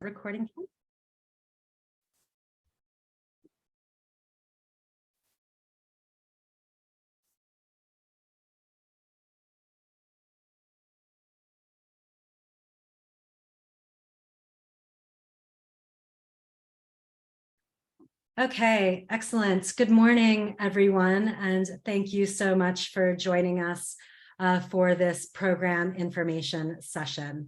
recording. Okay, excellent. Good morning, everyone, and thank you so much for joining us for this program information session.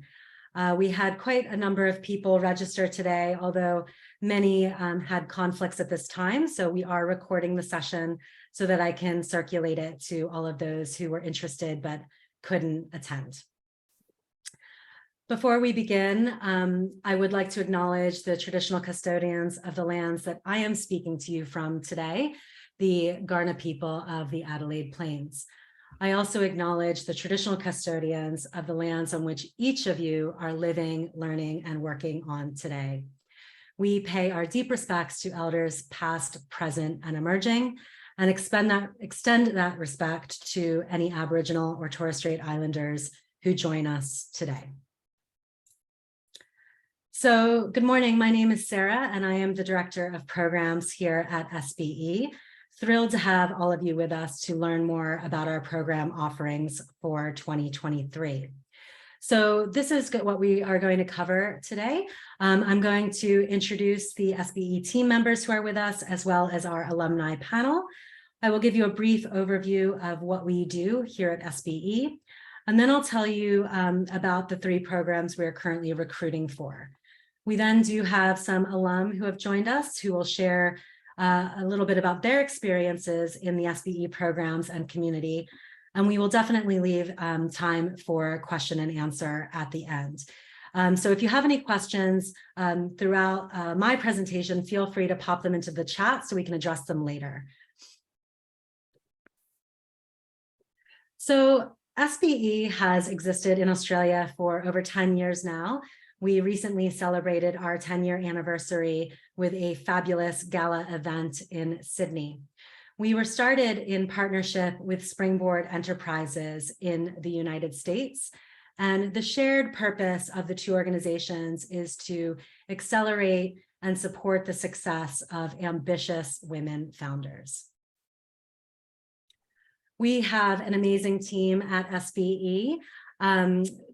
We had quite a number of people register today, although many had conflicts at this time, so we are recording the session so that I can circulate it to all of those who were interested but couldn't attend. Before we begin, I would like to acknowledge the traditional custodians of the lands that I am speaking to you from today, the Kaurna people of the Adelaide Plains. I also acknowledge the traditional custodians of the lands on which each of you are living, learning, and working on today. We pay our deep respects to elders past, present, and emerging, and extend that respect to any Aboriginal or Torres Strait Islanders who join us today. So good morning, my name is Sarah and I am the Director of Programs here at SBE. Thrilled to have all of you with us to learn more about our program offerings for 2023. So this is what we are going to cover today. I'm going to introduce the SBE team members who are with us, as well as our alumni panel. I will give you a brief overview of what we do here at SBE, and then I'll tell you about the 3 programs we are currently recruiting for. We then do have some alum who have joined us who will share a little bit about their experiences in the SBE programs and community. And we will definitely leave time for question and answer at the end. So if you have any questions throughout my presentation, feel free to pop them into the chat so we can address them later. So SBE has existed in Australia for over 10 years now. We recently celebrated our 10-year anniversary with a fabulous gala event in Sydney. We were started in partnership with Springboard Enterprises in the United States, and the shared purpose of the 2 organizations is to accelerate and support the success of ambitious women founders. We have an amazing team at SBE.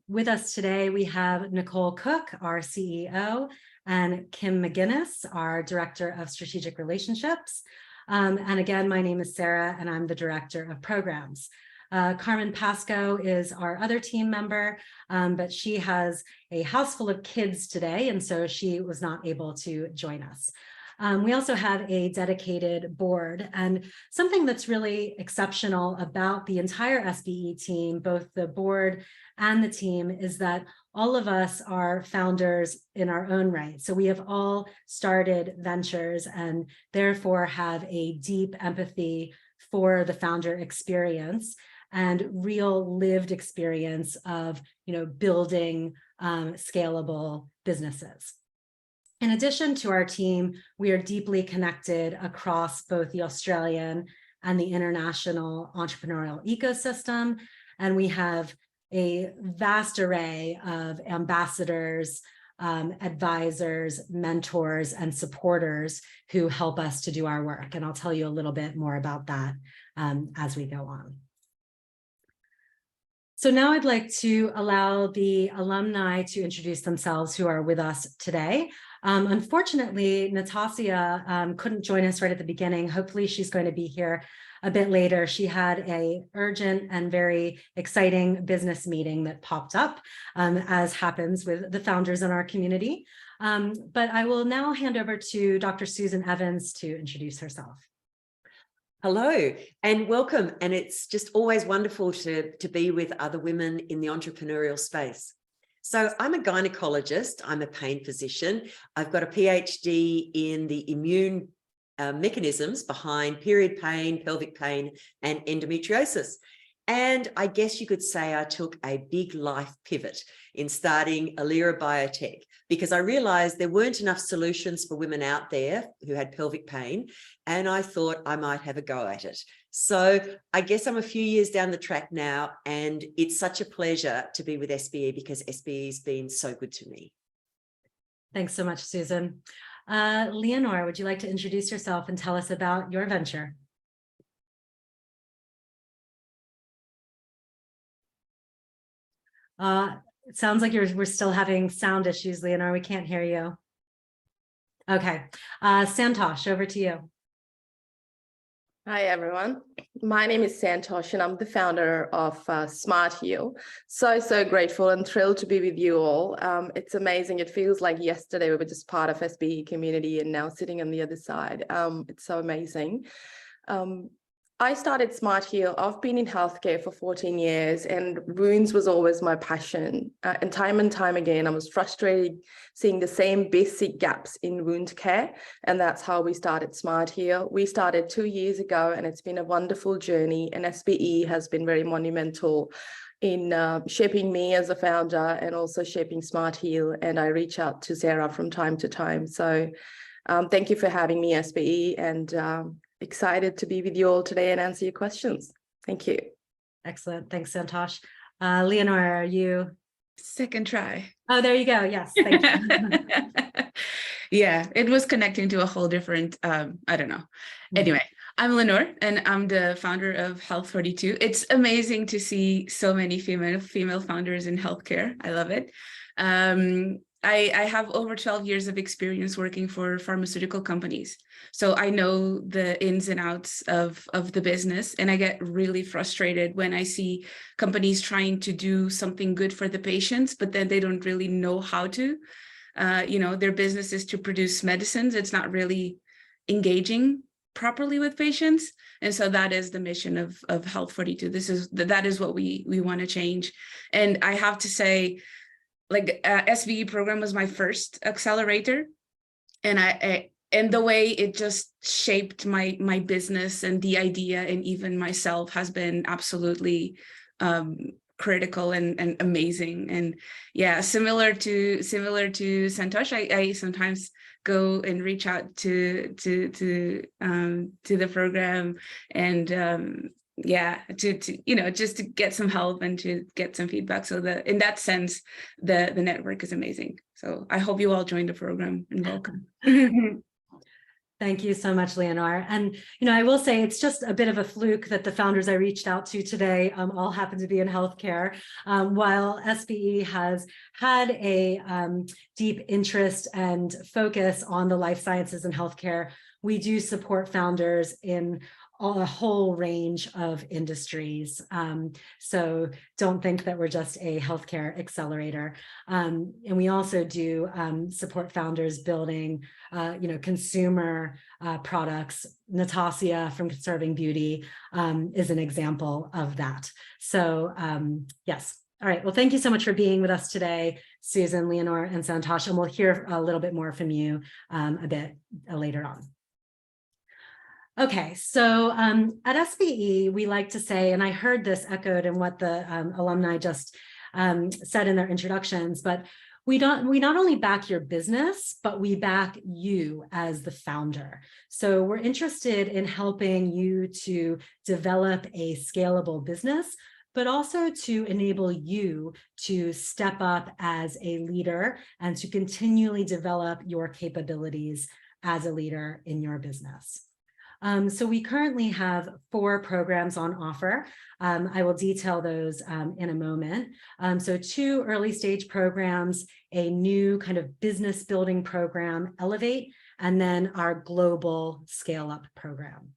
With us today, we have Nicole Cook, our CEO, and Kim McGuinness, our Director of Strategic Relationships. And again, my name is Sarah, and I'm the Director of Programs. Carmen Pasco is our other team member, but she has a house full of kids today, and so she was not able to join us. We also have a dedicated board, and something that's really exceptional about the entire SBE team, both the board and the team, is that all of us are founders in our own right. So we have all started ventures and therefore have a deep empathy for the founder experience and real lived experience of, building scalable businesses. In addition to our team, we are deeply connected across both the Australian and the international entrepreneurial ecosystem, and we have a vast array of ambassadors, advisors, mentors, and supporters who help us to do our work. And I'll tell you a little bit more about that as we go on. So now I'd like to allow the alumni to introduce themselves who are with us today. Unfortunately, Natasha couldn't join us right at the beginning. Hopefully she's going to be here a bit later. She had an urgent and very exciting business meeting that popped up, as happens with the founders in our community. But I will now hand over to Dr. Susan Evans to introduce herself. Hello and welcome. And it's just always wonderful to be with other women in the entrepreneurial space. So I'm a gynecologist, I'm a pain physician. I've got a PhD in the immune mechanisms behind period pain, pelvic pain, and endometriosis. And I guess you could say I took a big life pivot in starting Alira Biotech because I realized there weren't enough solutions for women out there who had pelvic pain, and I thought I might have a go at it. So I guess I'm a few years down the track now, and it's such a pleasure to be with SBE because SBE has been so good to me. Thanks so much, Susan. Leonore, would you like to introduce yourself and tell us about your venture? It sounds like we're still having sound issues, Leonore. We can't hear you. Okay, Santosh, over to you. Hi, everyone. My name is Santosh, and I'm the founder of Smart Heal. So grateful and thrilled to be with you all. It's amazing. It feels like yesterday we were just part of SBE community and now sitting on the other side. It's so amazing. I started Smart Heal. I've been in healthcare for 14 years and wounds was always my passion. And time again, I was frustrated seeing the same basic gaps in wound care. And that's how we started Smart Heal. We started 2 years ago and it's been a wonderful journey. And SBE has been very monumental in shaping me as a founder and also shaping Smart Heal. And I reach out to Sarah from time to time. So thank you for having me, SBE. And excited to be with you all today and answer your questions. Thank you. Excellent. Thanks, Santosh. Leonore, are you? Second try. Oh, there you go. Yes. Thank you. Yeah, it was connecting to a whole different, I don't know. Anyway, I'm Lenore and I'm the founder of Health 42. It's amazing to see so many female founders in healthcare. I love it. I have over 12 years of experience working for pharmaceutical companies. So I know the ins and outs of the business, and I get really frustrated when I see companies trying to do something good for the patients, but then they don't really know how to. Their business is to produce medicines. It's not really engaging properly with patients. And so that is the mission of Health 42. That is what we want to change. And I have to say, SBE program was my first accelerator, and the way it just shaped my business and the idea and even myself has been absolutely critical and amazing. And yeah, similar to Santosh, I sometimes go and reach out to the program and yeah, to just to get some help and to get some feedback. So in that sense, the network is amazing. So I hope you all join the program and welcome. Thank you so much, Leonore. And, I will say it's just a bit of a fluke that the founders I reached out to today all happen to be in healthcare. While SBE has had a deep interest and focus on the life sciences and healthcare, we do support founders in a whole range of industries. So don't think that we're just a healthcare accelerator. And we also do support founders building, consumer products. Natasha from Conserving Beauty is an example of that. So yes. All right. Well, thank you so much for being with us today, Susan, Leonore, and Santosh. And we'll hear a little bit more from you a bit later on. Okay, so at SBE, we like to say, and I heard this echoed in what the alumni just said in their introductions, but we not only back your business, but we back you as the founder. So we're interested in helping you to develop a scalable business, but also to enable you to step up as a leader and to continually develop your capabilities as a leader in your business. So we currently have 4 programs on offer. I will detail those in a moment. So 2 early stage programs, a new kind of business building program, Elevate, and then our global scale up program.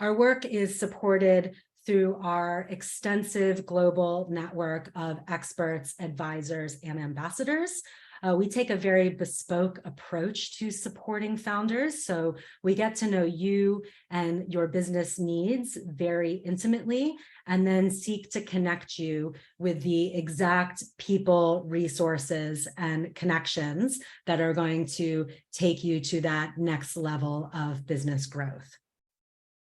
Our work is supported through our extensive global network of experts, advisors, and ambassadors. We take a very bespoke approach to supporting founders. So we get to know you and your business needs very intimately, and then seek to connect you with the exact people, resources, and connections that are going to take you to that next level of business growth.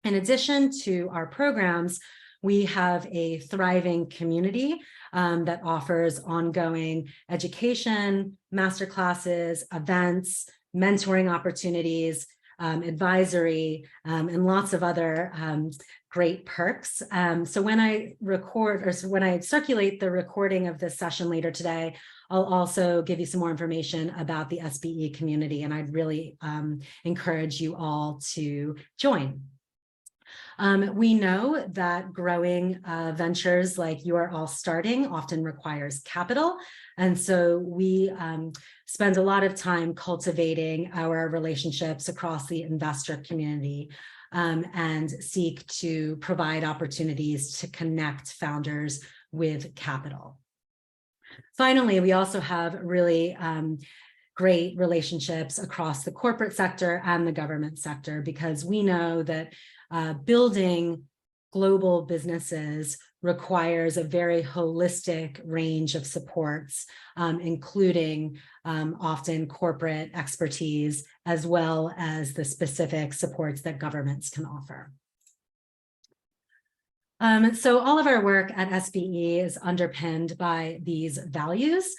In addition to our programs, we have a thriving community that offers ongoing education, masterclasses, events, mentoring opportunities, advisory, and lots of other great perks. So when I when I circulate the recording of this session later today, I'll also give you some more information about the SBE community, and I'd really encourage you all to join. We know that growing ventures like you are all starting often requires capital. And so we spend a lot of time cultivating our relationships across the investor community and seek to provide opportunities to connect founders with capital. Finally, we also have really great relationships across the corporate sector and the government sector, because we know that building global businesses requires a very holistic range of supports, including often corporate expertise, as well as the specific supports that governments can offer. So all of our work at SBE is underpinned by these values.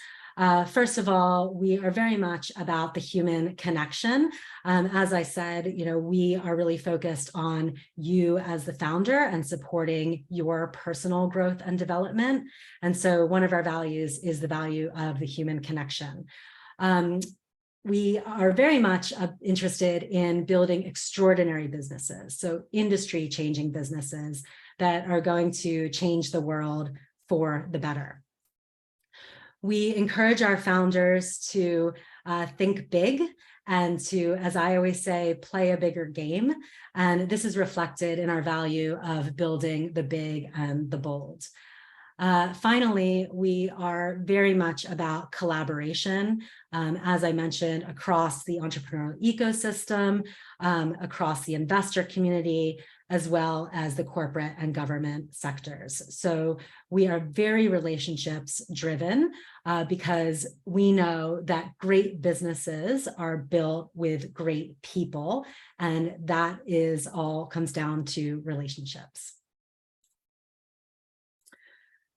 First of all, we are very much about the human connection. As I said, we are really focused on you as the founder and supporting your personal growth and development. And so one of our values is the value of the human connection. We are very much interested in building extraordinary businesses, so industry-changing businesses that are going to change the world for the better. We encourage our founders to think big and to, as I always say, play a bigger game. And this is reflected in our value of building the big and the bold. Finally, we are very much about collaboration, as I mentioned, across the entrepreneurial ecosystem, across the investor community, as well as the corporate and government sectors. So we are very relationships driven because we know that great businesses are built with great people, and that is all comes down to relationships.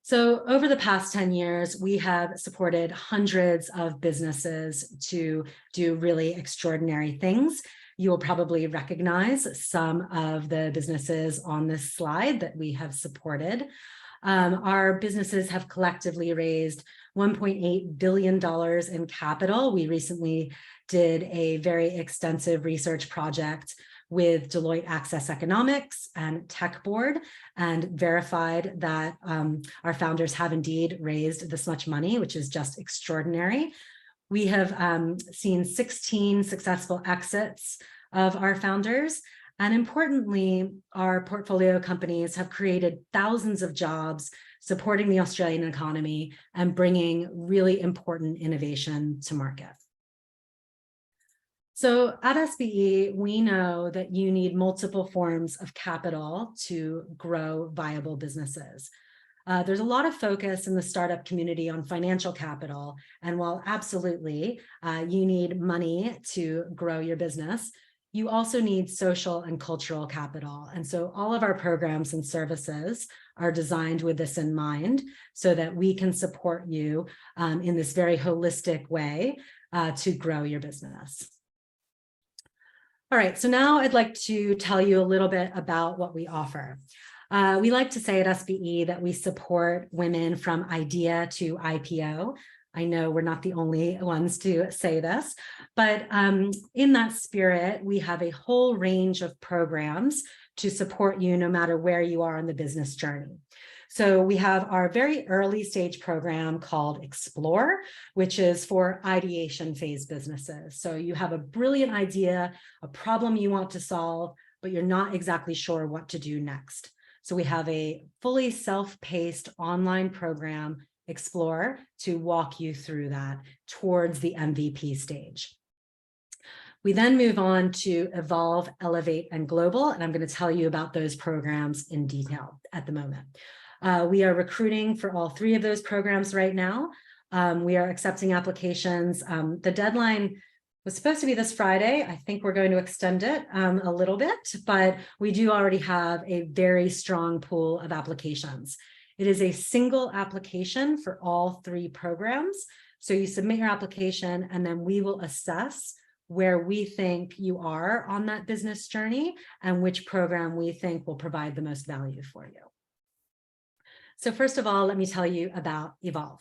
So over the past 10 years, we have supported hundreds of businesses to do really extraordinary things. You will probably recognize some of the businesses on this slide that we have supported. Our businesses have collectively raised $1.8 billion in capital. We recently did a very extensive research project with Deloitte Access Economics and Tech Board and verified that our founders have indeed raised this much money, which is just extraordinary. We have seen 16 successful exits of our founders. And importantly, our portfolio companies have created thousands of jobs supporting the Australian economy and bringing really important innovation to market. So at SBE, we know that you need multiple forms of capital to grow viable businesses. There's a lot of focus in the startup community on financial capital. And while absolutely you need money to grow your business, you also need social and cultural capital. And so all of our programs and services are designed with this in mind so that we can support you in this very holistic way to grow your business. All right, so now I'd like to tell you a little bit about what we offer. We like to say at SBE that we support women from idea to IPO. I know we're not the only ones to say this, but in that spirit, we have a whole range of programs to support you no matter where you are in the business journey. So we have our very early stage program called Explore, which is for ideation phase businesses. So you have a brilliant idea, a problem you want to solve, but you're not exactly sure what to do next. So we have a fully self-paced online program, Explore, to walk you through that towards the MVP stage. We then move on to Evolve, Elevate, and Global, and I'm going to tell you about those programs in detail at the moment. We are recruiting for all three of those programs right now. We are accepting applications. The deadline was supposed to be this Friday. I think we're going to extend it a little bit, but we do already have a very strong pool of applications. It is a single application for all three programs. So you submit your application and then we will assess where we think you are on that business journey and which program we think will provide the most value for you. So first of all, let me tell you about Evolve.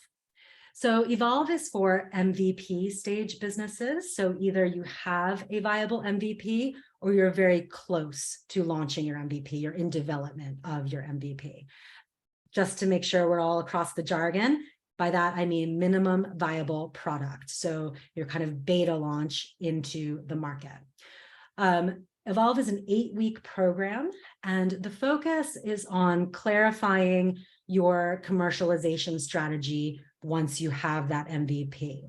So Evolve is for MVP stage businesses. So either you have a viable MVP or you're very close to launching your MVP, you're in development of your MVP. Just to make sure we're all across the jargon, by that I mean minimum viable product. So your kind of beta launch into the market. Evolve is an 8-week program, and the focus is on clarifying your commercialization strategy once you have that MVP.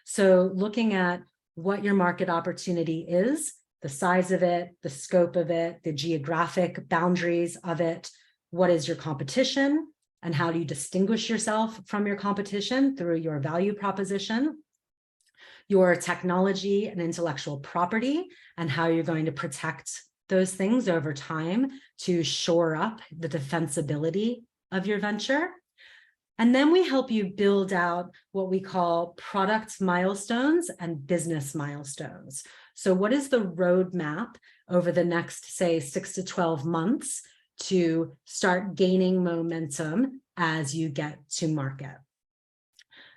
So looking at what your market opportunity is, the size of it, the scope of it, the geographic boundaries of it, what is your competition, and how do you distinguish yourself from your competition through your value proposition, your technology and intellectual property, and how you're going to protect those things over time to shore up the defensibility of your venture. And then we help you build out what we call product milestones and business milestones. So what is the roadmap over the next, say, 6 to 12 months to start gaining momentum as you get to market?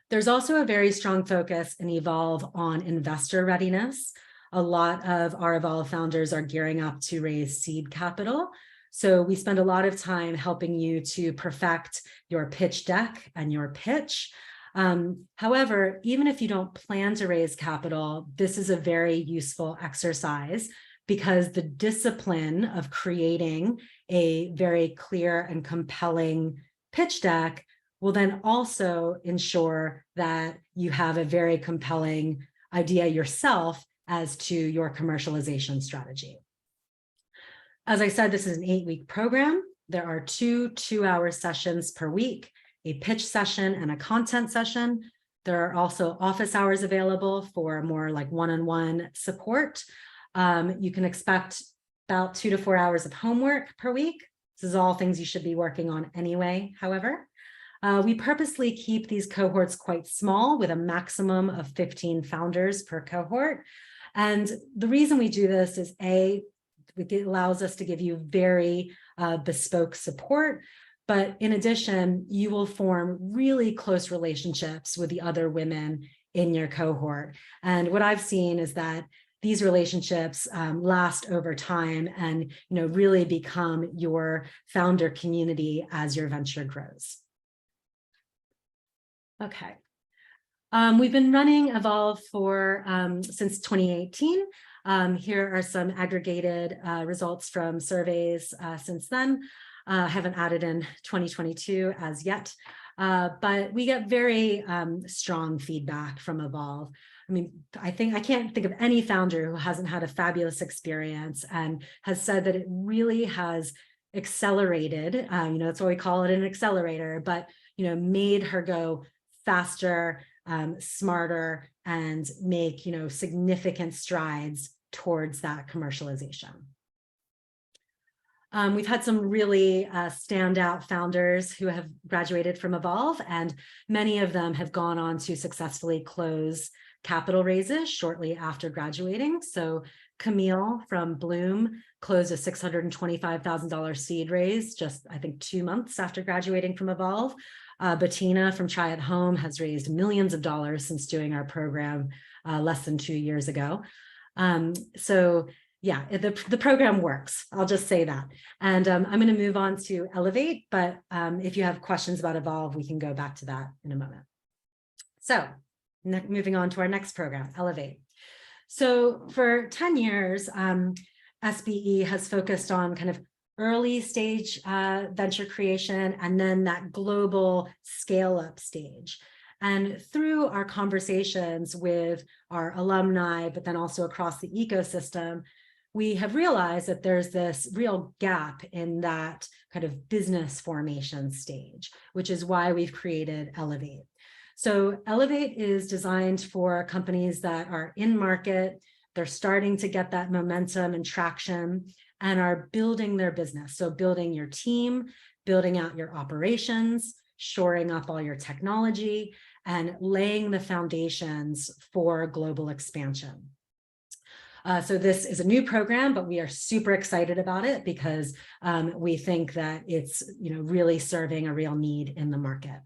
There's also a very strong focus in Evolve on investor readiness. A lot of our Evolve founders are gearing up to raise seed capital. So we spend a lot of time helping you to perfect your pitch deck and your pitch. However, even if you don't plan to raise capital, this is a very useful exercise because the discipline of creating a very clear and compelling pitch deck will then also ensure that you have a very compelling idea yourself as to your commercialization strategy. As I said, this is an 8-week program. There are 2 2-hour sessions per week, a pitch session and a content session. There are also office hours available for more like one-on-one support. You can expect about 2 to 4 hours of homework per week. This is all things you should be working on anyway, however. We purposely keep these cohorts quite small with a maximum of 15 founders per cohort. And the reason we do this is it allows us to give you very bespoke support. But in addition, you will form really close relationships with the other women in your cohort. And what I've seen is that these relationships last over time and really become your founder community as your venture grows. Okay. We've been running Evolve for since 2018. Here are some aggregated results from surveys since then. I haven't added in 2022 as yet, but we get very strong feedback from Evolve. I mean, I can't think of any founder who hasn't had a fabulous experience and has said that it really has accelerated. That's why we call it an accelerator, but made her go faster, smarter, and make significant strides towards that commercialization. We've had some really standout founders who have graduated from Evolve, and many of them have gone on to successfully close capital raises shortly after graduating. So Camille from Bloom closed a $625,000 seed raise just, I think, 2 months after graduating from Evolve. Bettina from Try at Home has raised millions of dollars since doing our program less than 2 years ago. So yeah, the program works. I'll just say that. And I'm going to move on to Elevate, but if you have questions about Evolve, we can go back to that in a moment. So moving on to our next program, Elevate. So for 10 years, SBE has focused on kind of early stage venture creation and then that global scale up stage. And through our conversations with our alumni, but then also across the ecosystem, we have realized that there's this real gap in that kind of business formation stage, which is why we've created Elevate. So Elevate is designed for companies that are in market, they're starting to get that momentum and traction and are building their business. So building your team, building out your operations, shoring up all your technology, and laying the foundations for global expansion. So this is a new program, but we are super excited about it because we think that it's really serving a real need in the market.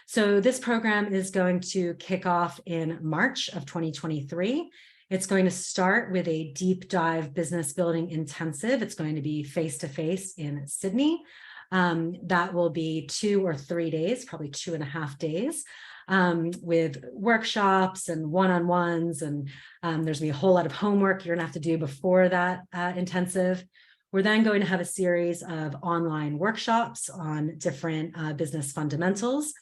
So this program is going to kick off in March of 2023. It's going to start with a deep dive business building intensive. It's going to be face-to-face in Sydney. That will be 2 or 3 days, probably 2.5 days, with workshops and one-on-ones. And there's going to be a whole lot of homework you're going to have to do before that intensive. We're then going to have a series of online workshops on different business fundamentals.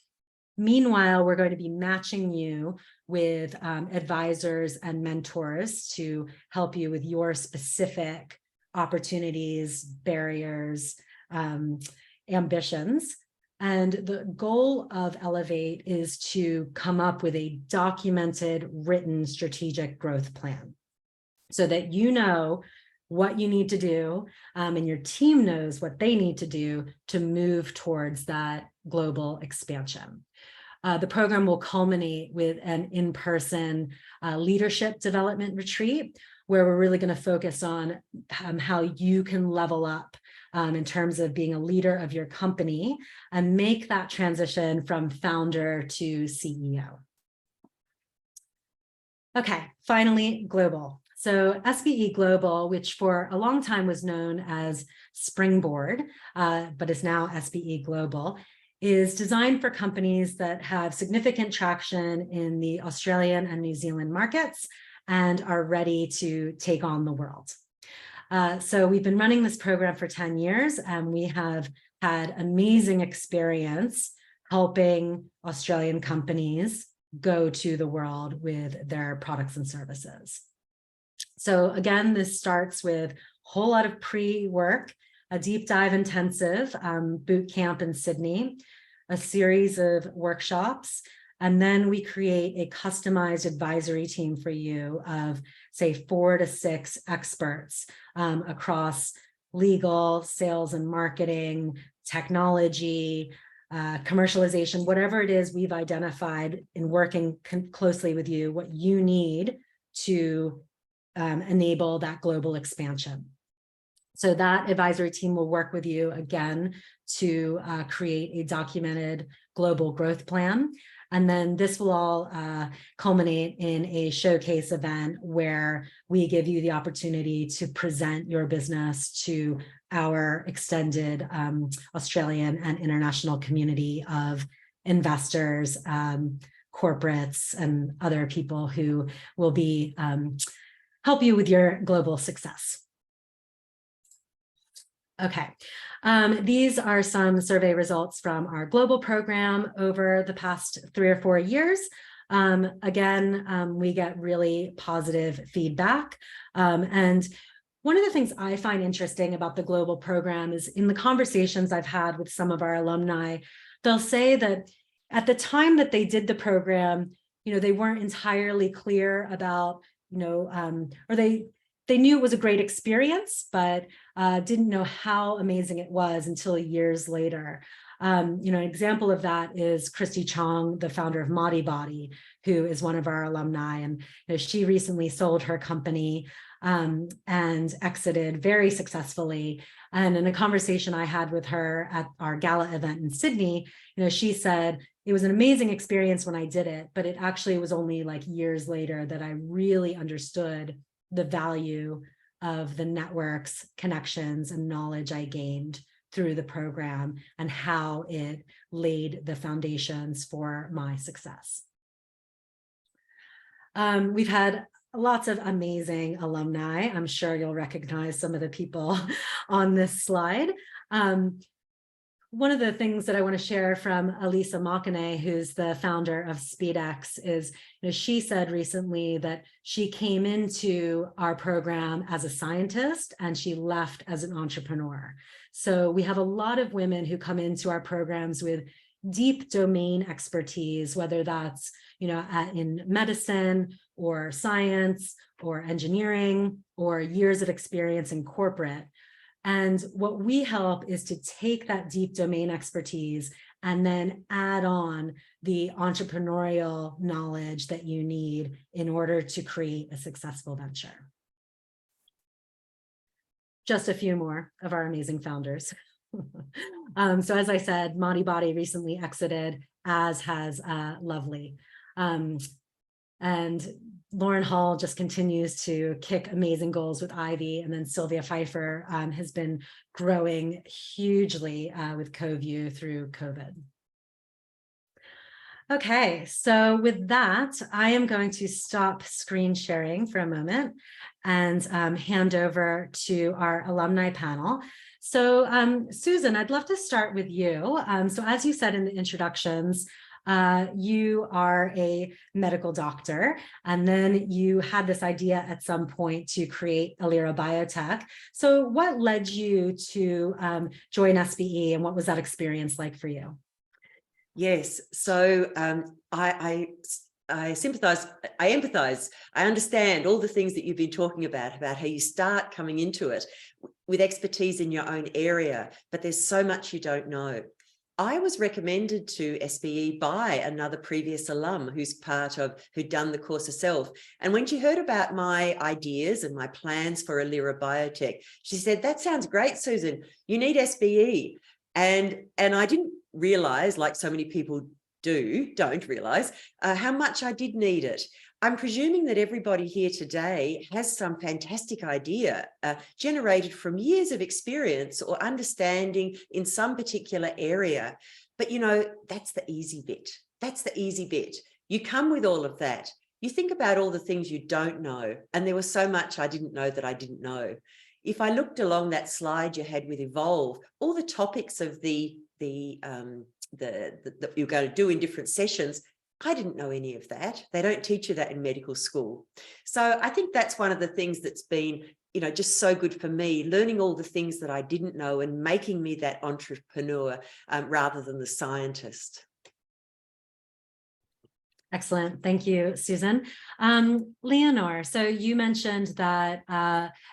Meanwhile, we're going to be matching you with advisors and mentors to help you with your specific opportunities, barriers, ambitions. And the goal of Elevate is to come up with a documented, written strategic growth plan so that you know what you need to do, and your team knows what they need to do to move towards that global expansion. The program will culminate with an in-person leadership development retreat, where we're really going to focus on how you can level up in terms of being a leader of your company and make that transition from founder to CEO. Okay, finally, global. So SBE Global, which for a long time was known as Springboard, but is now SBE Global, is designed for companies that have significant traction in the Australian and New Zealand markets and are ready to take on the world. So we've been running this program for 10 years, and we have had amazing experience helping Australian companies go to the world with their products and services. So again, this starts with a whole lot of pre-work, a deep dive intensive boot camp in Sydney, a series of workshops, and then we create a customized advisory team for you of, say, 4 to 6 experts across legal, sales and marketing, technology, commercialization, whatever it is we've identified in working closely with you, what you need to enable that global expansion. So that advisory team will work with you again to create a documented global growth plan. And then this will all culminate in a showcase event where we give you the opportunity to present your business to our extended Australian and international community of investors, corporates, and other people who will be help you with your global success. Okay, these are some survey results from our global program over the past 3 or 4 years. Again, we get really positive feedback. And one of the things I find interesting about the global program is in the conversations I've had with some of our alumni, they'll say that at the time that they did the program, they weren't entirely clear about, or they knew it was a great experience, but didn't know how amazing it was until years later. An example of that is Christy Chong, the founder of Modi Body, who is one of our alumni. And she recently sold her company and exited very successfully. And in a conversation I had with her at our gala event in Sydney, she said, it was an amazing experience when I did it, but it actually was only like years later that I really understood the value of the networks, connections, and knowledge I gained through the program and how it laid the foundations for my success. We've had lots of amazing alumni. I'm sure you'll recognize some of the people on this slide. One of the things that I want to share from Elisa Makane, who's the founder of SpeedX, is she said recently that she came into our program as a scientist and she left as an entrepreneur. So we have a lot of women who come into our programs with deep domain expertise, whether that's in medicine or science or engineering or years of experience in corporate. And what we help is to take that deep domain expertise and then add on the entrepreneurial knowledge that you need in order to create a successful venture. just a few more of our amazing founders. So as I said, Monty Body recently exited, as has Lovely. And Lauren Hall just continues to kick amazing goals with Ivy, and then Sylvia Pfeiffer has been growing hugely with CoView through COVID. Okay, so with that, I am going to stop screen sharing for a moment and hand over to our alumni panel. So Susan, I'd love to start with you. So as you said in the introductions, you are a medical doctor, and then you had this idea at some point to create Alira Biotech. So what led you to join SBE, and what was that experience like for you? Yes, so I sympathize, I empathize, I understand all the things that you've been talking about how you start coming into it with expertise in your own area, but there's so much you don't know. I was recommended to SBE by another previous alum who'd done the course herself. And when she heard about my ideas and my plans for Alira Biotech, she said, "That sounds great, Susan, you need SBE." And I didn't realize, like so many people don't realize, how much I did need it. I'm presuming that everybody here today has some fantastic idea generated from years of experience or understanding in some particular area. But, you know, that's the easy bit. That's the easy bit. You come with all of that. You think about all the things you don't know. And there was so much I didn't know that I didn't know. If I looked along that slide you had with Evolve, all the topics of that you're going to do in different sessions, I didn't know any of that. They don't teach you that in medical school. So I think that's one of the things that's been, you know, just so good for me, learning all the things that I didn't know and making me that entrepreneur rather than the scientist. Excellent. Thank you, Susan. Leonor, so you mentioned that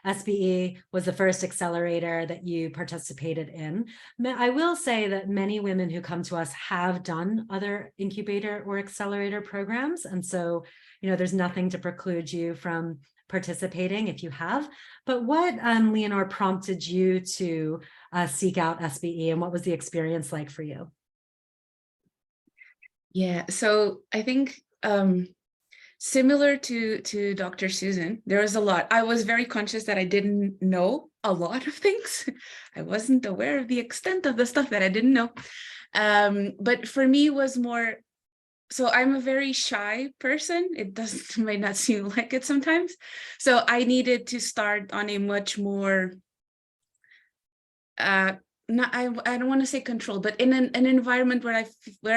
SBE was the first accelerator that you participated in. I will say that many women who come to us have done other incubator or accelerator programs. And so, you know, there's nothing to preclude you from participating if you have. But what, Leonor, prompted you to seek out SBE, and what was the experience like for you? Yeah, so I think similar to Dr. Susan, there was a lot. I was very conscious that I didn't know a lot of things. I wasn't aware of the extent of the stuff that I didn't know. But for me, it was more, so I'm a very shy person. It might not seem like it sometimes. So I needed to start on a much more I don't want to say control, but in an environment where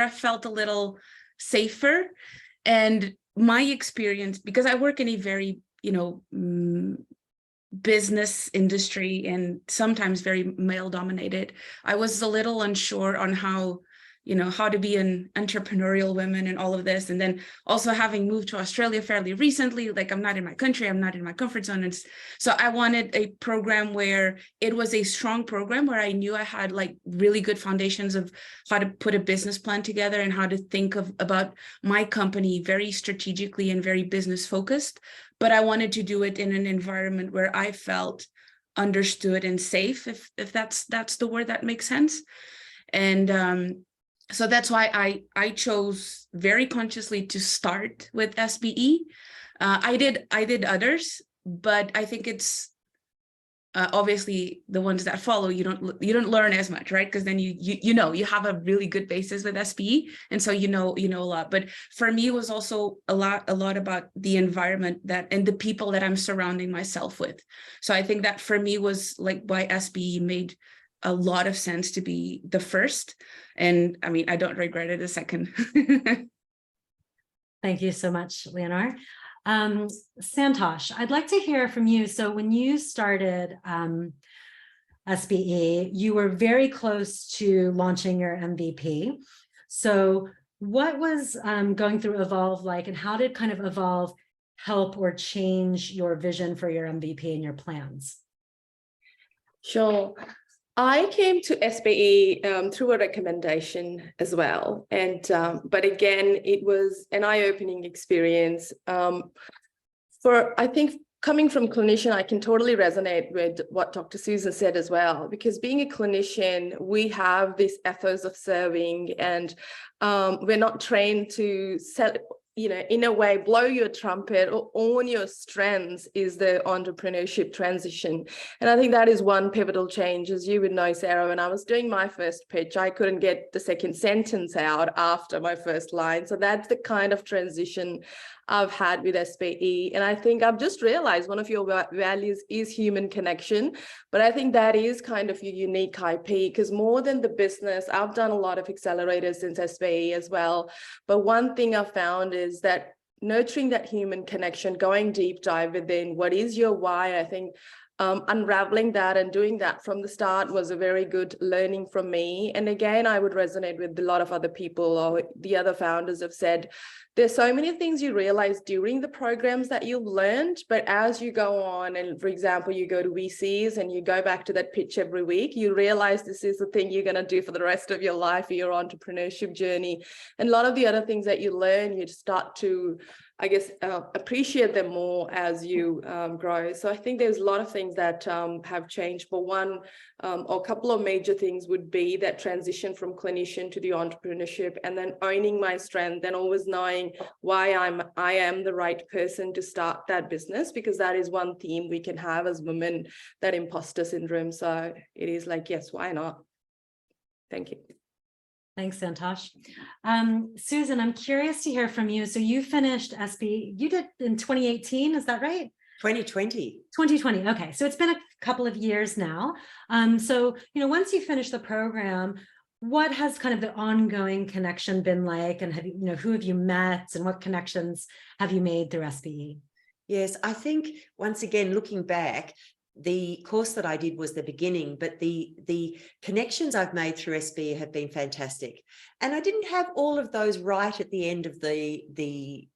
I felt a little safer. And my experience, because I work in a very, you know, business industry and sometimes very male dominated, I was a little unsure on how, you know, how to be an entrepreneurial woman and all of this. And then also having moved to Australia fairly recently, like I'm not in my country, I'm not in my comfort zone. And so I wanted a program where it was a strong program where I knew I had like really good foundations of how to put a business plan together and how to think about my company very strategically and very business focused. But I wanted to do it in an environment where I felt understood and safe, if that's the word that makes sense. And so that's why I chose very consciously to start with SBE. I did others, but I think it's obviously the ones that follow, you don't learn as much, right? Because then you know you have a really good basis with SBE, and so you know a lot. But for me, it was also a lot about the environment and the people that I'm surrounding myself with. So I think that for me was like why SBE made a lot of sense to be the first. And I mean, I don't regret it a second. Thank you so much, Leonor. Santosh, I'd like to hear from you. So when you started SBE, you were very close to launching your MVP. So what was going through Evolve like, and how did kind of Evolve help or change your vision for your MVP and your plans? Sure. I came to SBE through a recommendation as well. And but again, it was an eye-opening experience for, I think, coming from clinician, I can totally resonate with what Dr. Susan said as well, because being a clinician, we have this ethos of serving, and we're not trained to sell, in a way, blow your trumpet or own your strengths is the entrepreneurship transition. And I think that is one pivotal change. As you would know, Sarah, when I was doing my first pitch, I couldn't get the second sentence out after my first line. So that's the kind of transition I've had with SBE. And I think I've just realized one of your values is human connection. But I think that is kind of your unique IP, because more than the business, I've done a lot of accelerators since SBE as well. But one thing I've found is that nurturing that human connection, going deep dive within what is your why, I think unraveling that and doing that from the start was a very good learning from me. And again, I would resonate with a lot of other people, or the other founders have said, there's so many things you realize during the programs that you've learned, but as you go on, and for example, you go to VCs and you go back to that pitch every week, you realize this is the thing you're going to do for the rest of your life, or your entrepreneurship journey. And a lot of the other things that you learn, you start to, I guess, appreciate them more as you grow. So I think there's a lot of things that have changed. But one or a couple of major things would be that transition from clinician to the entrepreneurship, and then owning my strength and always knowing why I am the right person to start that business, because that is one theme we can have as women, that imposter syndrome. So it is like, yes, why not? Thank you. Thanks, Santosh. Susan, I'm curious to hear from you. So you finished SBE, you did in 2018, is that right? 2020. 2020. Okay, so it's been a couple of years now. So, once you finish the program, what has kind of the ongoing connection been like? And have you, who have you met, and what connections have you made through SBE? Yes, I think once again, looking back, the course that I did was the beginning, but the connections I've made through SBE have been fantastic. And I didn't have all of those right at the end of the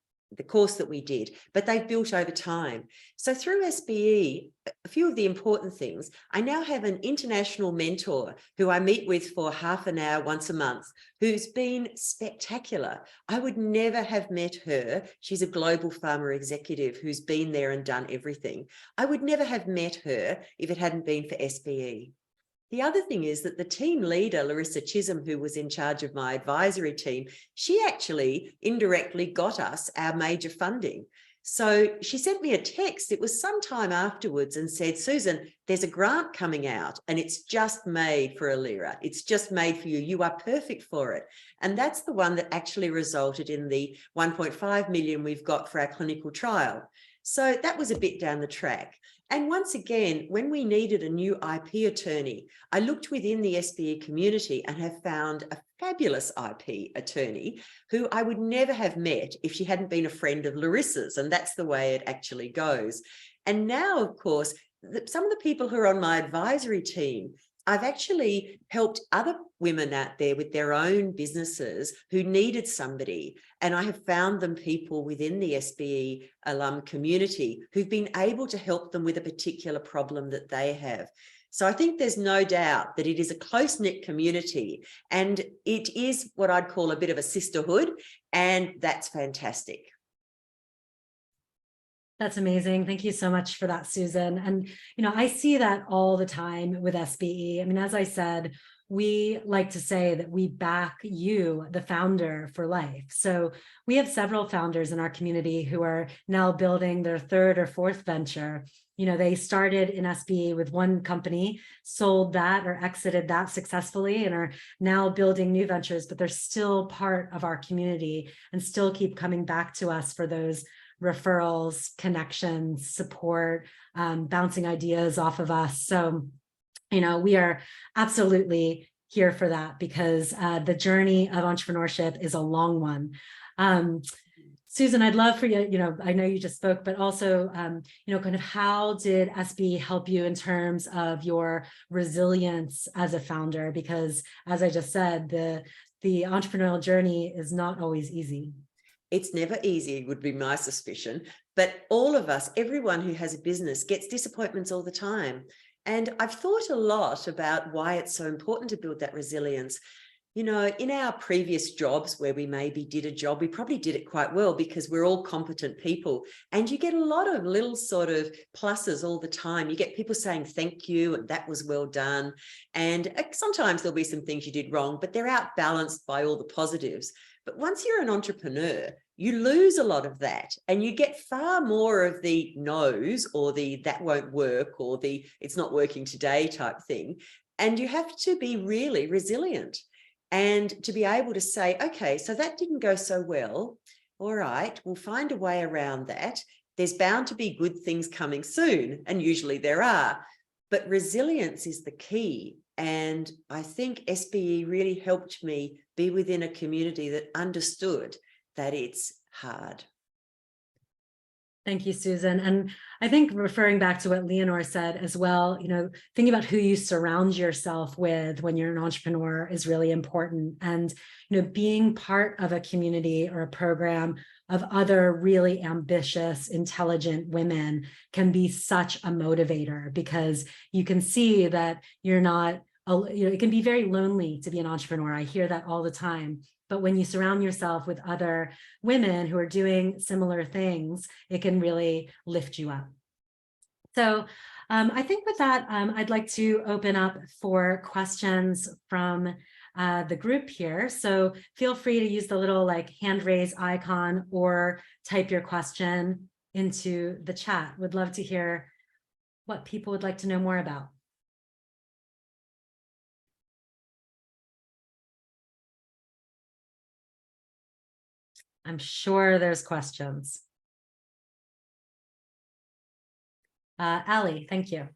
course that we did, but they've built over time. So through SBE, a few of the important things, I now have an international mentor who I meet with for half an hour once a month, who's been spectacular. I would never have met her. She's a global pharma executive who's been there and done everything. I would never have met her if it hadn't been for SBE. The other thing is that the team leader, Larissa Chisholm, who was in charge of my advisory team, she actually indirectly got us our major funding. So she sent me a text, it was some time afterwards, and said, Susan, there's a grant coming out and it's just made for Alira. It's just made for you. You are perfect for it. And that's the one that actually resulted in the 1.5 million we've got for our clinical trial. So that was a bit down the track. And once again, when we needed a new IP attorney, I looked within the SBE community and have found a fabulous IP attorney who I would never have met if she hadn't been a friend of Larissa's. And that's the way it actually goes. And now, of course, some of the people who are on my advisory team, I've actually helped other women out there with their own businesses who needed somebody. And I have found them people within the SBE alum community who've been able to help them with a particular problem that they have. So I think there's no doubt that it is a close-knit community, and it is what I'd call a bit of a sisterhood, and that's fantastic. That's amazing. Thank you so much for that, Susan. And, I see that all the time with SBE. I mean, as I said, we like to say that we back you, the founder, for life. So we have several founders in our community who are now building their third or fourth venture. They started in SBE with one company, sold that or exited that successfully, and are now building new ventures, but they're still part of our community and still keep coming back to us for those referrals, connections, support, bouncing ideas off of us. So, we are absolutely here for that, because the journey of entrepreneurship is a long one. Susan, I'd love for you, I know you just spoke, but also, kind of how did SBE help you in terms of your resilience as a founder? Because as I just said, the entrepreneurial journey is not always easy. It's never easy, would be my suspicion, but all of us, everyone who has a business, gets disappointments all the time. And I've thought a lot about why it's so important to build that resilience. you know, in our previous jobs where we maybe did a job, we probably did it quite well because we're all competent people. And you get a lot of little sort of pluses all the time. You get people saying thank you and that was well done. And sometimes there'll be some things you did wrong, but they're outbalanced by all the positives. But once you're an entrepreneur, you lose a lot of that and you get far more of the no's or the that won't work or the it's not working today type thing. And you have to be really resilient and to be able to say, okay, so that didn't go so well. All right, we'll find a way around that. There's bound to be good things coming soon, and usually there are. But resilience is the key. And I think SBE really helped me be within a community that understood that it's hard. Thank you, Susan. And I think referring back to what Leonor said as well, you know, thinking about who you surround yourself with when you're an entrepreneur is really important. And, you know, being part of a community or a program of other really ambitious, intelligent women can be such a motivator because you can see that you're not, you know, it can be very lonely to be an entrepreneur. I hear that all the time. But when you surround yourself with other women who are doing similar things, it can really lift you up. So I think with that, I'd like to open up for questions from the group here. So feel free to use the little like hand raise icon or type your question into the chat. Would love to hear what people would like to know more about. I'm sure there's questions. Ali, thank you.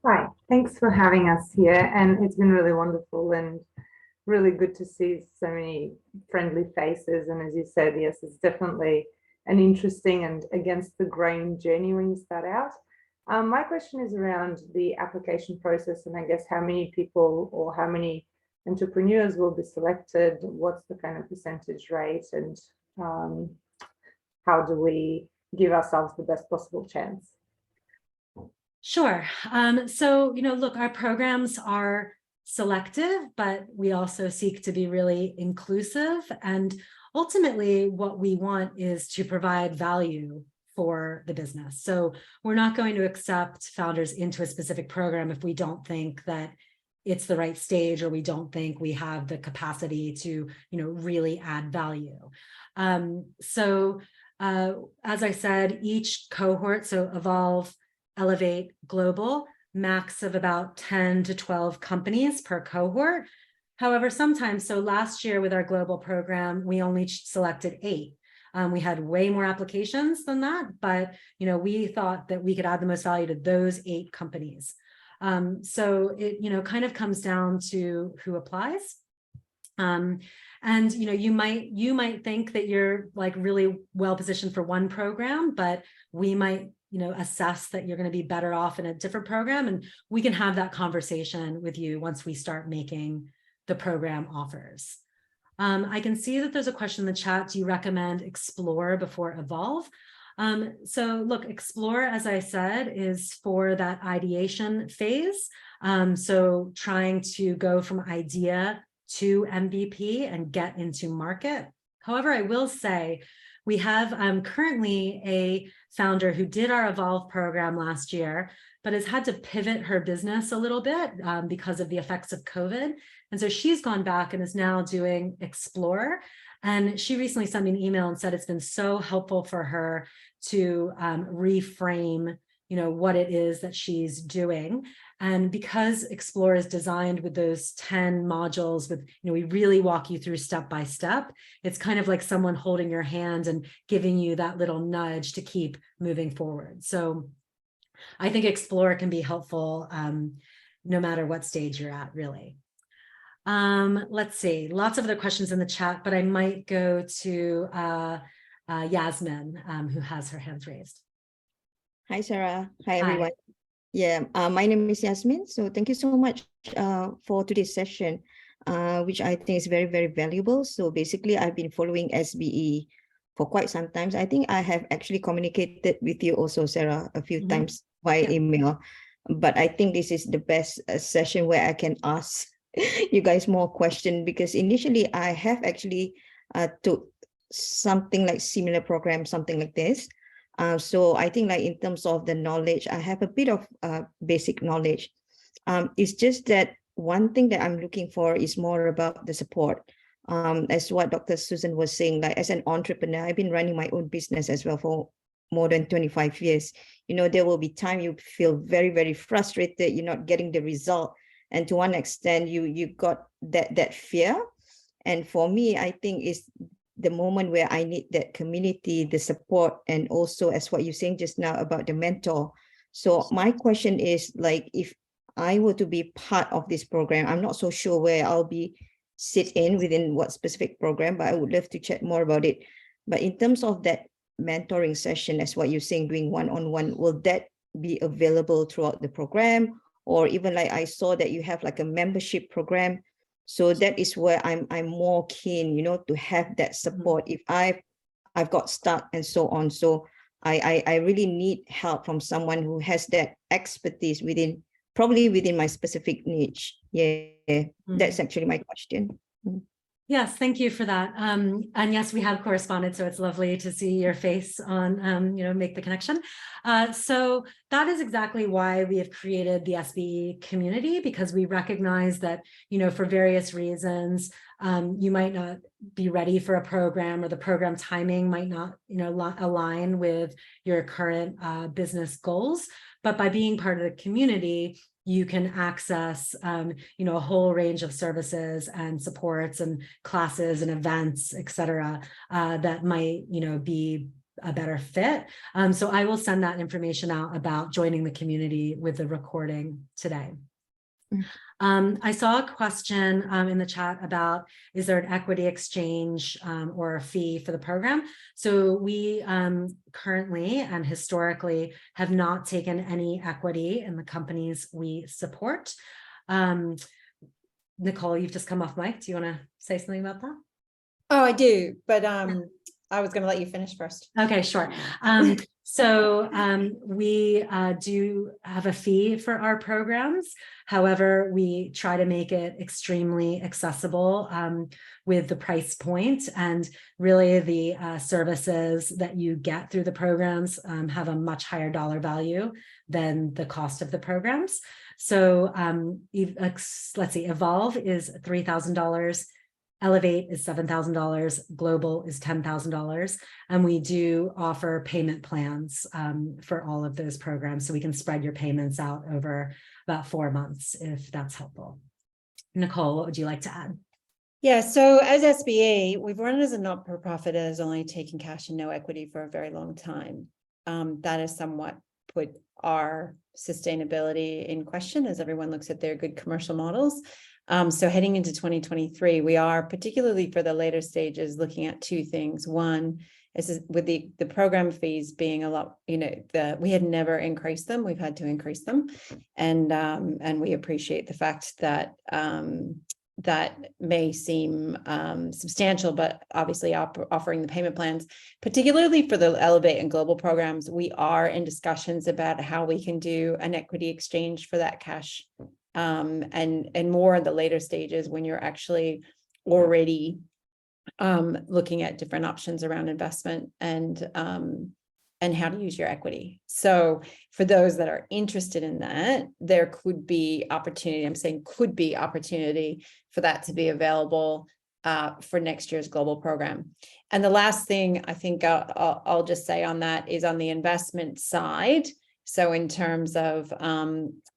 Hi, thanks for having us here. And it's been really wonderful and really good to see so many friendly faces. And as you said, yes, it's definitely an interesting and against the grain journey when you start out. My question is around the application process and I guess how many people or how many entrepreneurs will be selected, what's the kind of percentage rate, and how do we give ourselves the best possible chance? Sure. So, you know, look, our programs are selective, but we also seek to be really inclusive. And ultimately, what we want is to provide value for the business. So we're not going to accept founders into a specific program if we don't think that it's the right stage or we don't think we have the capacity to, you know, really add value. As I said, each cohort, so Evolve, Elevate, Global, max of about 10 to 12 companies per cohort. However, sometimes, so last year with our global program, we only selected 8. We had way more applications than that, but, you know, we thought that we could add the most value to those 8 companies. So it, you know, kind of comes down to who applies. And, you know, you might think that you're like really well positioned for one program, but we might, you know, assess that you're going to be better off in a different program. And we can have that conversation with you once we start making the program offers. I can see that there's a question in the chat. Do you recommend Explore before Evolve? So look, Explore, as I said, is for that ideation phase. So trying to go from idea to MVP and get into market. However, I will say we have currently a founder who did our Evolve program last year, but has had to pivot her business a little bit because of the effects of COVID. And so she's gone back and is now doing Explore. And she recently sent me an email and said it's been so helpful for her to reframe, you know, what it is that she's doing. And because Explore is designed with those 10 modules with, you know, we really walk you through step by step. It's kind of like someone holding your hand and giving you that little nudge to keep moving forward. So I think Explore can be helpful no matter what stage you're at, really. Let's see, lots of other questions in the chat, but I might go to Yasmin, who has her hands raised. Hi, Sarah. Hi, everyone. Yeah, my name is Yasmin. So thank you so much for today's session, which I think is very, very valuable. So basically, I've been following SBE for quite some time. I think I have actually communicated with you also, Sarah, a few times via email. But I think this is the best session where I can ask you guys more question, because initially I have actually took something like similar program, something like this. So I think like in terms of the knowledge, I have a bit of basic knowledge. It's just that one thing that I'm looking for is more about the support. As what Dr. Susan was saying, like as an entrepreneur, I've been running my own business as well for more than 25 years. You know, there will be time you feel very, very frustrated, you're not getting the result. And to one extent, you got that fear. And for me, I think it's the moment where I need that community, the support, and also as what you're saying just now about the mentor. So my question is, like, if I were to be part of this program, I'm not so sure where I'll be sit in within what specific program, but I would love to chat more about it. But in terms of that mentoring session, as what you're saying, doing one-on-one, will that be available throughout the program? Or even like I saw that you have like a membership program. So that is where I'm more keen, you know, to have that support if I've got stuck and so on. So I really need help from someone who has that expertise probably within my specific niche. Yeah, that's actually my question. Yes, thank you for that. And yes, we have corresponded, so it's lovely to see your face on, make the connection. So that is exactly why we have created the SBE community, because we recognize that, for various reasons, you might not be ready for a program, or the program timing might not, align with your current business goals. But by being part of the community, you can access, a whole range of services and supports and classes and events, et cetera, that might, be a better fit. So I will send that information out about joining the community with the recording today. I saw a question in the chat about, is there an equity exchange or a fee for the program? So we currently and historically have not taken any equity in the companies we support. Nicole, you've just come off mic. Do you want to say something about that? Oh, I do, but I was going to let you finish first. Okay, sure. So we do have a fee for our programs. However, we try to make it extremely accessible with the price point, and really the services that you get through the programs have a much higher dollar value than the cost of the programs. So let's see, Evolve is $3,000. Elevate is $7,000, Global is $10,000, and we do offer payment plans for all of those programs, so we can spread your payments out over about 4 months, if that's helpful. Nicole, what would you like to add? Yeah, so as SBE, we've run as a not-for-profit that has only taken cash and no equity for a very long time. That has somewhat put our sustainability in question as everyone looks at their good commercial models. So heading into 2023, we are, particularly for the later stages, looking at two things. One is with the program fees being a lot, we had never increased them. We've had to increase them. And we appreciate the fact that that may seem substantial, but obviously offering the payment plans, particularly for the Elevate and Global programs, we are in discussions about how we can do an equity exchange for that cash. And more in the later stages when you're actually already looking at different options around investment and how to use your equity. So for those that are interested in that, there could be opportunity, I'm saying could be opportunity for that to be available for next year's global program. And the last thing I think I'll just say on that is on the investment side. So in terms of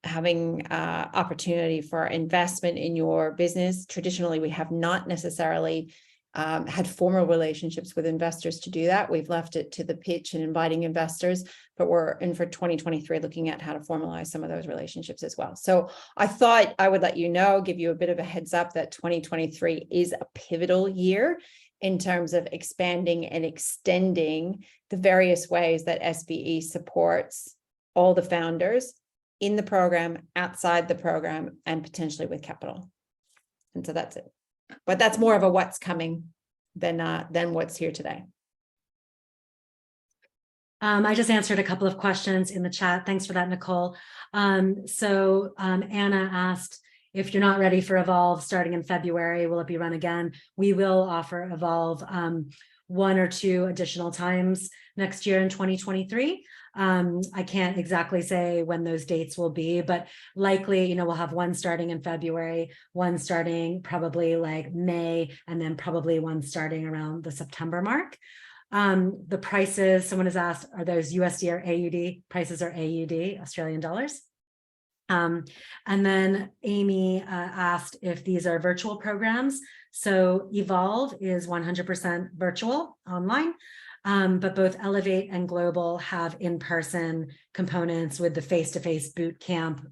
having opportunity for investment in your business, traditionally, we have not necessarily had formal relationships with investors to do that. We've left it to the pitch and inviting investors, but we're in for 2023 looking at how to formalize some of those relationships as well. So I thought I would let you know, give you a bit of a heads up that 2023 is a pivotal year in terms of expanding and extending the various ways that SBE supports all the founders in the program, outside the program, and potentially with capital. And so that's it. But that's more of a what's coming than what's here today. I just answered a couple of questions in the chat. Thanks for that, Nicole. So Anna asked, if you're not ready for Evolve starting in February, will it be run again? We will offer Evolve 1 or 2 additional times next year in 2023. I can't exactly say when those dates will be, but likely, we'll have one starting in February, one starting probably like May, and then probably one starting around the September mark. The prices, someone has asked, are those USD or AUD? Prices are AUD, Australian dollars. And then Amy asked if these are virtual programs. So Evolve is 100% virtual online, but both Elevate and Global have in-person components with the face-to-face boot camp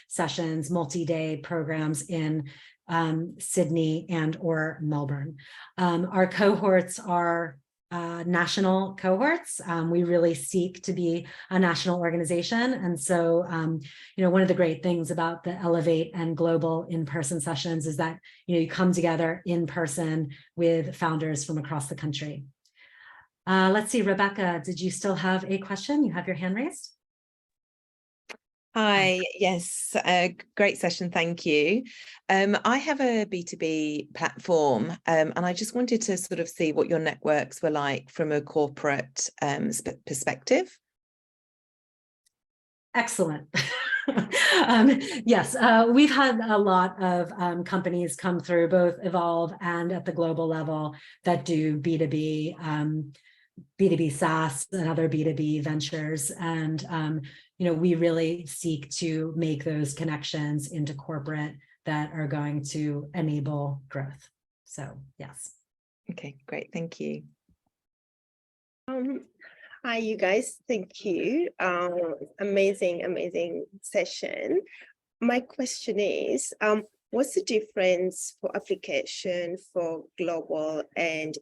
sessions, multi-day programs in Sydney and or Melbourne. Our cohorts are national cohorts. We really seek to be a national organization. And so, one of the great things about the Elevate and Global in-person sessions is that, you come together in person with founders from across the country. Let's see, Rebecca, did you still have a question? You have your hand raised. Hi, yes, great session, thank you. I have a B2B platform and I just wanted to sort of see what your networks were like from a corporate perspective. Excellent. Yes, we've had a lot of companies come through both Evolve and at the global level that do B2B, B2B SaaS and other B2B ventures. And, we really seek to make those connections into corporate that are going to enable growth. So, yes. Okay, great. Thank you. Hi, you guys. Thank you. Amazing session. My question is, what's the difference for application for Global and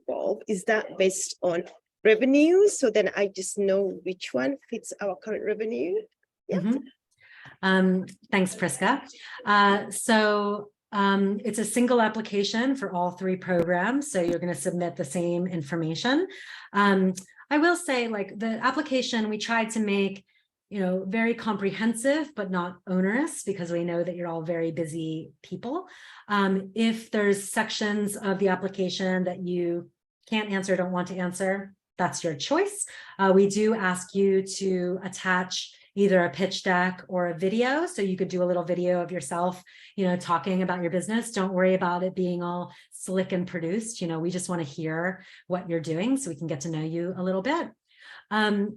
Evolve? Is that based on revenue? So then I just know which one fits our current revenue. Yeah. Mm-hmm. Thanks, Priska. It's a single application for all 3 programs. So you're going to submit the same information. I will say, like, the application we tried to make, very comprehensive, but not onerous, because we know that you're all very busy people. If there's sections of the application that you can't answer, don't want to answer, that's your choice. We do ask you to attach either a pitch deck or a video. So you could do a little video of yourself, talking about your business. Don't worry about it being all slick and produced. We just want to hear what you're doing so we can get to know you a little bit.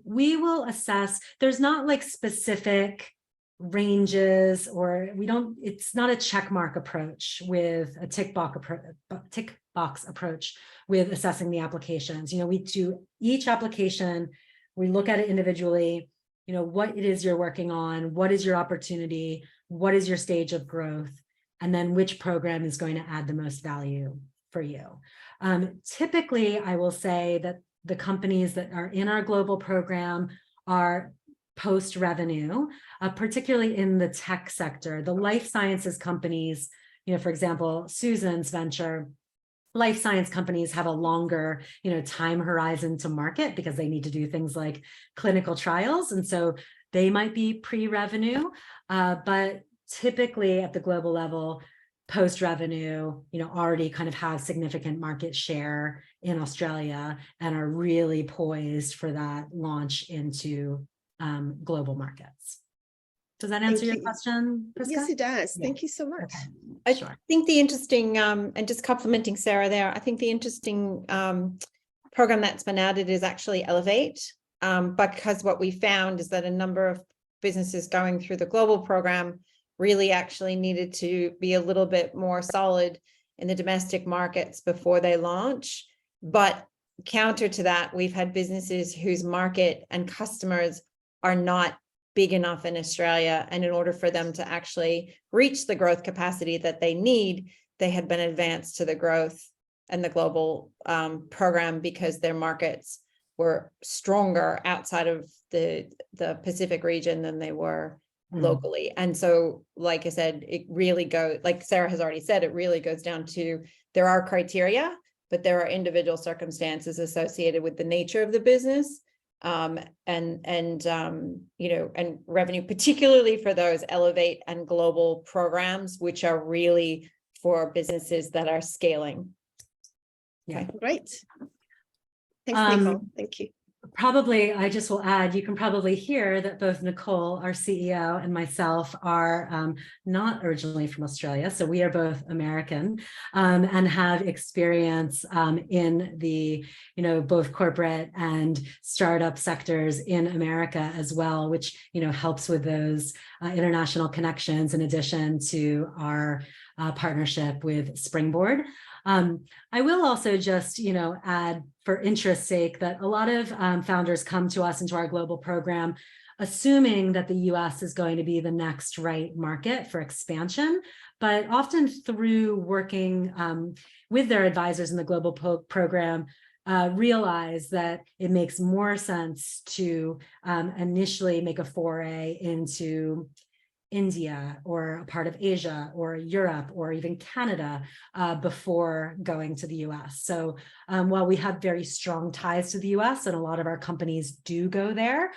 We will assess, there's not like specific ranges, or it's not a check mark approach with a tick box approach with assessing the applications. We do each application, we look at it individually, what it is you're working on, what is your opportunity, what is your stage of growth, and then which program is going to add the most value for you. Typically, I will say that the companies that are in our global program are post-revenue, particularly in the tech sector. The life sciences companies, for example, Susan's venture, life science companies have a longer, time horizon to market because they need to do things like clinical trials. And so they might be pre-revenue, but typically at the global level, post-revenue, already kind of have significant market share in Australia and are really poised for that launch into global markets. Does that answer your question, Priska? Yes, it does. Yeah. Thank you so much. Okay. I think the interesting, and just complimenting Sarah there, I think the interesting program that's been added is actually Elevate, because what we found is that a number of businesses going through the global program really actually needed to be a little bit more solid in the domestic markets before they launch. But counter to that, we've had businesses whose market and customers are not big enough in Australia. And in order for them to actually reach the growth capacity that they need, they had been advanced to the growth and the global program because their markets were stronger outside of the Pacific region than they were locally. And so, like I said, it really goes, like Sarah has already said, it really goes down to, there are criteria, but there are individual circumstances associated with the nature of the business you know, and revenue, particularly for those Elevate and global programs, which are really for businesses that are scaling. Yeah. Great. Thanks, Nicole. Thank you. Probably, I just will add, you can probably hear that both Nicole, our CEO, and myself are not originally from Australia. So we are both American and have experience in the, you know, both corporate and startup sectors in America as well, which, you know, helps with those international connections in addition to our partnership with Springboard. I will also just, you know, add for interest's sake that a lot of founders come to us into our global program, assuming that the US is going to be the next right market for expansion, but often through working with their advisors in the global program, realize that it makes more sense to initially make a foray into India or a part of Asia or Europe or even Canada before going to the US. So while we have very strong ties to the US and a lot of our companies do go there,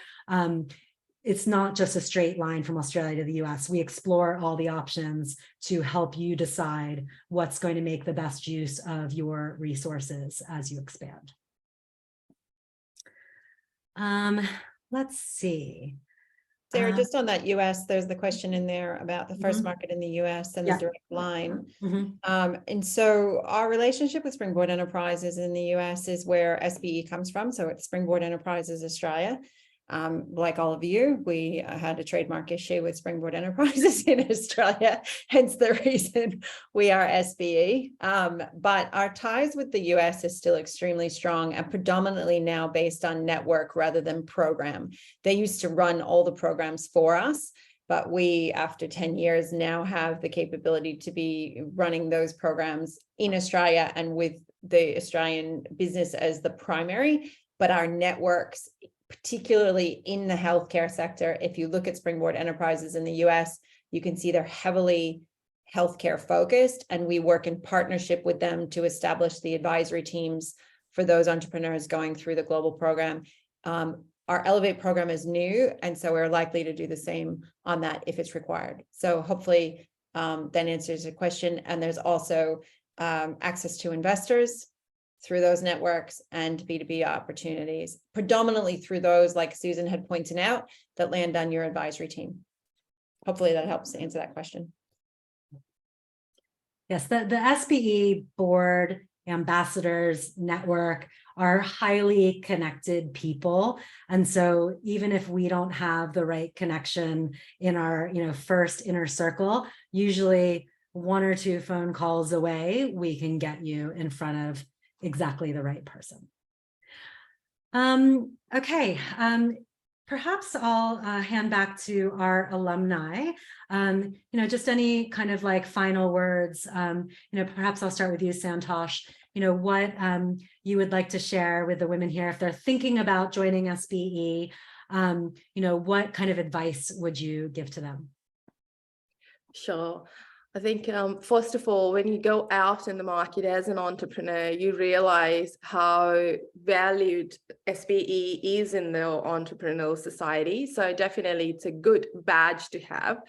it's not just a straight line from Australia to the US. We explore all the options to help you decide what's going to make the best use of your resources as you expand. Let's see. Sarah, just on that US, there's the question in there about the first market in the US and the direct line. And so our relationship with Springboard Enterprises in the US is where SBE comes from. So it's Springboard Enterprises Australia. Like all of you, we had a trademark issue with Springboard Enterprises in Australia, hence the reason we are SBE. But our ties with the US is still extremely strong and predominantly now based on network rather than program. They used to run all the programs for us, but we, after 10 years, now have the capability to be running those programs in Australia and with the Australian business as the primary, but our networks, particularly in the healthcare sector, if you look at Springboard Enterprises in the US, you can see they're heavily healthcare focused, and we work in partnership with them to establish the advisory teams for those entrepreneurs going through the global program. Our Elevate program is new, and so we're likely to do the same on that if it's required. So hopefully that answers your question. And there's also access to investors through those networks and B2B opportunities, predominantly through those, like Susan had pointed out, that land on your advisory team. Hopefully that helps answer that question. Yes, the SBE board ambassadors network are highly connected people. And so even if we don't have the right connection in our, you know, first inner circle, usually 1 or 2 phone calls away, we can get you in front of exactly the right person. Okay, perhaps I'll hand back to our alumni. You know, just any kind of like final words. You know, perhaps I'll start with you, Santosh. You know, what you would like to share with the women here if they're thinking about joining SBE. You know, what kind of advice would you give to them? Sure. I think, first of all, when you go out in the market as an entrepreneur, you realize how valued SBE is in the entrepreneurial society. So definitely it's a good badge to have.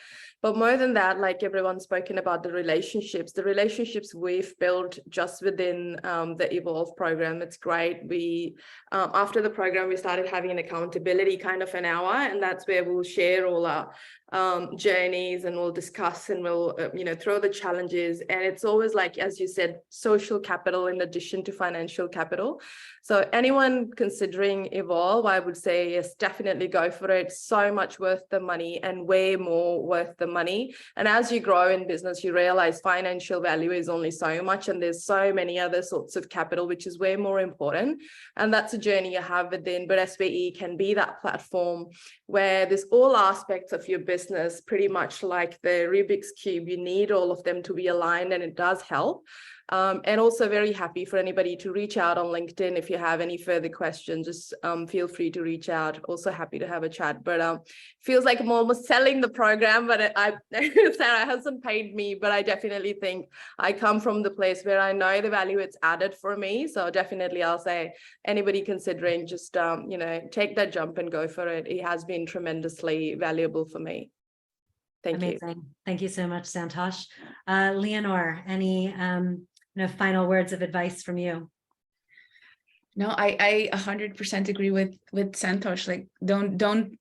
But more than that, like everyone's spoken about the relationships we've built just within the Evolve program, it's great. We, after the program, we started having an accountability kind of an hour, and that's where we'll share all our journeys, and we'll discuss, and we'll you know, throw the challenges. And it's always like, as you said, social capital in addition to financial capital. So anyone considering Evolve, I would say yes, definitely go for it. So much worth the money, and way more worth the money. And as you grow in business, you realize financial value is only so much, and there's so many other sorts of capital which is way more important. And that's a journey you have within, but SBE can be that platform where there's all aspects of your business, pretty much like the Rubik's Cube. You need need all of them to be aligned, and it does help. And also very happy for anybody to reach out on LinkedIn. If you have any further questions, just feel free to reach out. Also happy to have a chat, but feels like I'm almost selling the program, but Sarah hasn't paid me, but I definitely think I come from the place where I know the value it's added for me. So definitely I'll say anybody considering, just, you know, take that jump and go for it. It has been tremendously valuable for me. Thank you. Amazing. Thank you so much, Santosh. Leonor, any final words of advice from you? No, I 100% agree with Santosh. Like, don't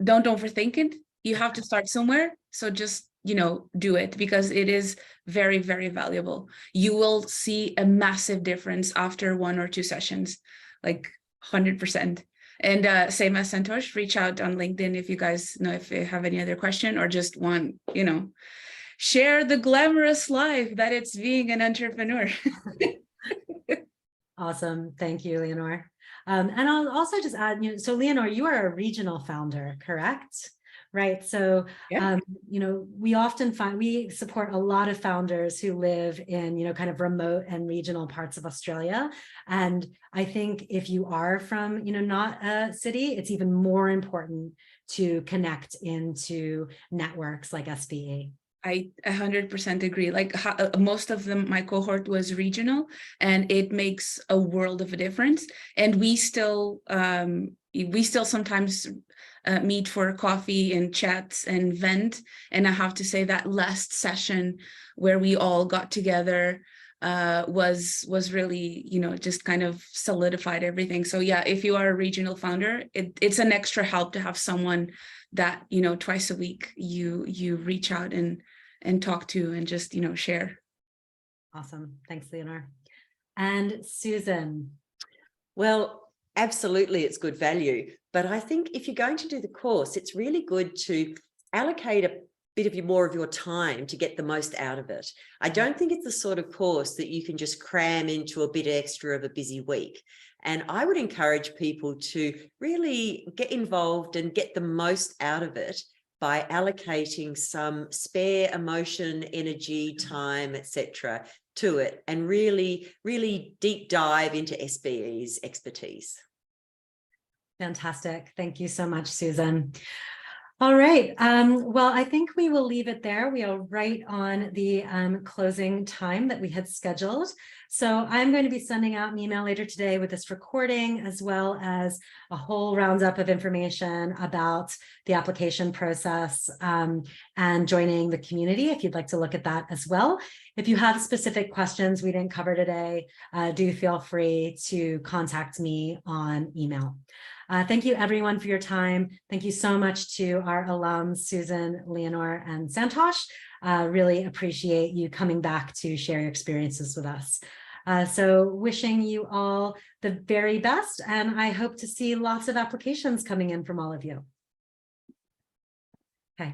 overthink it. You have to start somewhere. So just, you know, do it, because it is very, very valuable. You will see a massive difference after 1 or 2 sessions, like 100%. And same as Santosh, reach out on LinkedIn if you guys know, if you have any other question or just want, you know, share the glamorous life that it's being an entrepreneur. Awesome. Thank you, Leonor. And I'll also just add, you know, so Leonor, you are a regional founder, correct? Right. So, Yeah. you know, we often find we support a lot of founders who live in, you know, kind of remote and regional parts of Australia. And I think if you are from, you know, not a city, it's even more important to connect into networks like SBE. I 100% agree. Like most of them, my cohort was regional, and it makes a world of a difference. And we still sometimes meet for coffee and chats and vent. And I have to say that last session where we all got together was really, you know, just kind of solidified everything. So yeah, if you are a regional founder, it's an extra help to have someone that, you know, twice a week you reach out and talk to and just, you know, share. Awesome. Thanks, Leonor. And Susan. Well, absolutely, it's good value. But I think if you're going to do the course, it's really good to allocate a bit of more of your time to get the most out of it. I don't think it's the sort of course that you can just cram into a bit extra of a busy week. And I would encourage people to really get involved and get the most out of it by allocating some spare emotion, energy, time, etc. to it, and really, really deep dive into SBE's expertise. Fantastic. Thank you so much, Susan. All right. Well, I think we will leave it there. We are right on the closing time that we had scheduled. So I'm going to be sending out an email later today with this recording, as well as a whole roundup of information about the application process and joining the community, if you'd like to look at that as well. If you have specific questions we didn't cover today, do feel free to contact me on email. Thank you, everyone, for your time. Thank you so much to our alums, Susan, Leonor, and Santosh. Really appreciate you coming back to share your experiences with us. So wishing you all the very best, and I hope to see lots of applications coming in from all of you. Okay.